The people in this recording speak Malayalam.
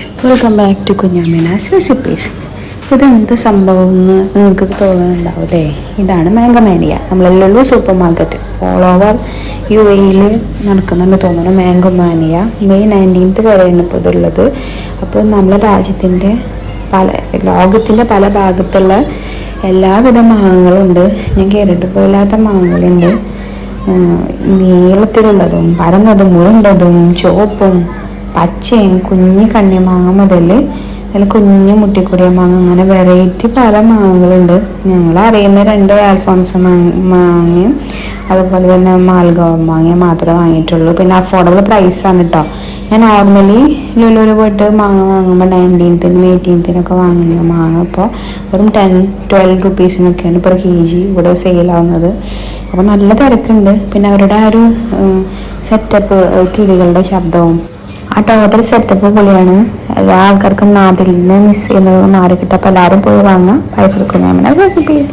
Welcome back to Kunjamina's recipes. ഇതെന്ത് സംഭവം എന്ന് നിങ്ങൾക്ക് തോന്നുന്നുണ്ടാവില്ലേ? ഇതാണ് മാംഗോമാനിയ. നമ്മളെല്ലാം supermarket all over UAE നടക്കുന്നുണ്ട് തോന്നുന്നു. മാംഗോമാനിയ മെയ് 19th വരെയാണ് ഇപ്പോൾ ഇതുള്ളത്. അപ്പോൾ നമ്മളെ രാജ്യത്തിൻ്റെ ലോകത്തിൻ്റെ പല ഭാഗത്തുള്ള എല്ലാവിധ മാങ്ങകളുണ്ട്. ഞാൻ കേട്ടിട്ട് പോലാത്ത മാങ്ങകളുണ്ട്. നീളത്തിലുള്ളതും പരന്നതും മുഴുണ്ടതും ചുവപ്പും പച്ചയും കുഞ്ഞ് കണ്ണിമാങ്ങ മുതൽ അതിൽ കുഞ്ഞ് മുട്ടിക്കുടിയ മാങ്ങ, അങ്ങനെ വെറൈറ്റി പല മാങ്ങകളുണ്ട്. ഞങ്ങൾ അറിയുന്ന 2 ആൽഫോൺസ് മാങ്ങയും അതുപോലെ തന്നെ മാൽഗോവ മാങ്ങ മാത്രമേ വാങ്ങിയിട്ടുള്ളൂ. പിന്നെ അഫോർഡബിൾ പ്രൈസാണ് കേട്ടോ. ഞാൻ നോർമലി ലുലുവിൽ പോയിട്ട് മാങ്ങ വാങ്ങുമ്പോൾ 19th 18th വാങ്ങുന്ന മാങ്ങ ഇപ്പോൾ വെറും 10-12 റുപ്പീസിനൊക്കെയാണ് per kg ഇവിടെ സെയിലാവുന്നത്. അപ്പോൾ നല്ല തിരക്കുണ്ട്. പിന്നെ അവരുടെ ആ ഒരു സെറ്റപ്പ്, കിളികളുടെ ശബ്ദവും ആ ടോട്ടൽ സെറ്റപ്പ് പൊളിയാണ്. എല്ലാ ആൾക്കാർക്കും നാട്ടിൽ നിന്ന് മിസ് ചെയ്യുന്നത് മാറി കിട്ടും. അപ്പോൾ എല്ലാവരും പോയി വാങ്ങാം. Bye from Kunjamina's recipes.